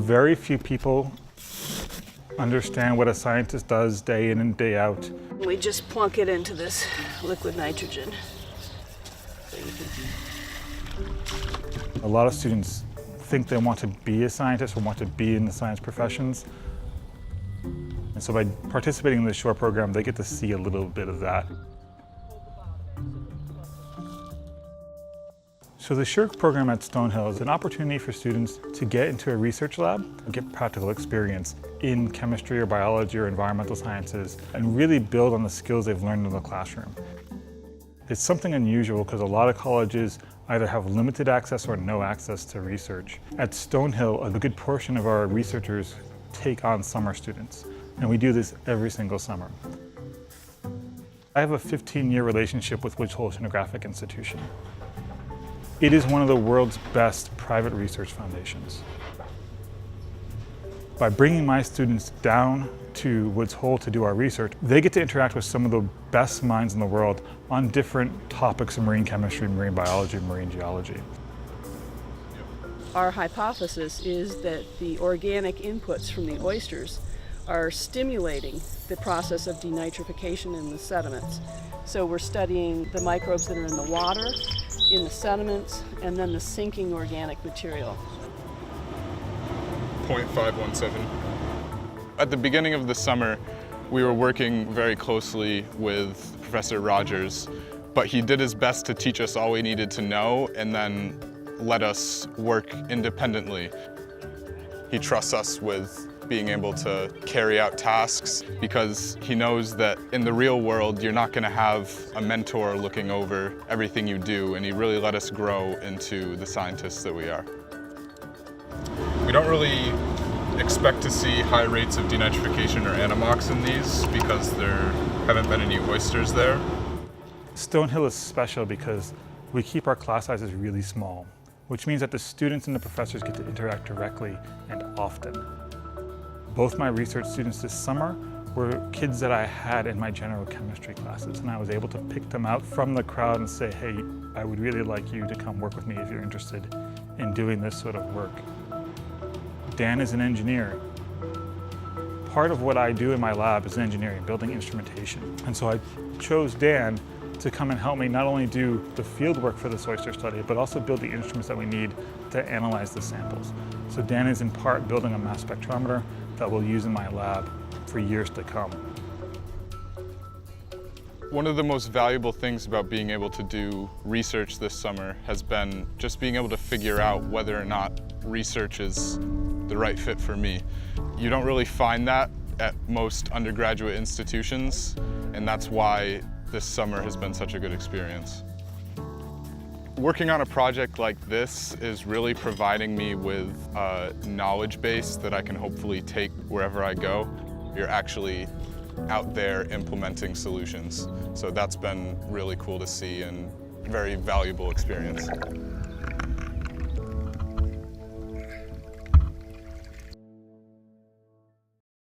Very few people understand what a scientist does day in and day out. We just plunk it into this liquid nitrogen. A lot of students think they want to be a scientist or want to be in the science professions. And so by participating in the SHORE program, they get to see a little bit of that. So the SHORE program at Stonehill is an opportunity for students to get into a research lab and get practical experience in chemistry or biology or environmental sciences and really build on the skills they've learned in the classroom. It's something unusual because a lot of colleges either have limited access or no access to research. At Stonehill, a good portion of our researchers take on summer students, and we do this every single summer. I have a 15-year relationship with Woods Hole Oceanographic Institution. It is one of the world's best private research foundations. By bringing my students down to Woods Hole to do our research, they get to interact with some of the best minds in the world on different topics of marine chemistry, marine biology, and marine geology. Our hypothesis is that the organic inputs from the oysters are stimulating the process of denitrification in the sediments. So we're studying the microbes that are in the water, in the sediments, and then the sinking organic material. 0.517. At the beginning of the summer, we were working very closely with Professor Rogers, but he did his best to teach us all we needed to know and then let us work independently. He trusts us with being able to carry out tasks because he knows that in the real world you're not going to have a mentor looking over everything you do, and he really let us grow into the scientists that we are. We don't really expect to see high rates of denitrification or anammox in these because there haven't been any oysters there. Stonehill is special because we keep our class sizes really small, which means that the students and the professors get to interact directly and often. Both my research students this summer were kids that I had in my general chemistry classes, and I was able to pick them out from the crowd and say, hey, I would really like you to come work with me if you're interested in doing this sort of work. Dan is an engineer. Part of what I do in my lab is engineering, building instrumentation. And so I chose Dan to come and help me not only do the field work for this oyster study, but also build the instruments that we need to analyze the samples. So Dan is in part building a mass spectrometer that we'll use in my lab for years to come. One of the most valuable things about being able to do research this summer has been just being able to figure out whether or not research is the right fit for me. You don't really find that at most undergraduate institutions, and that's why this summer has been such a good experience. Working on a project like this is really providing me with a knowledge base that I can hopefully take wherever I go. You're actually out there implementing solutions. So that's been really cool to see and a very valuable experience.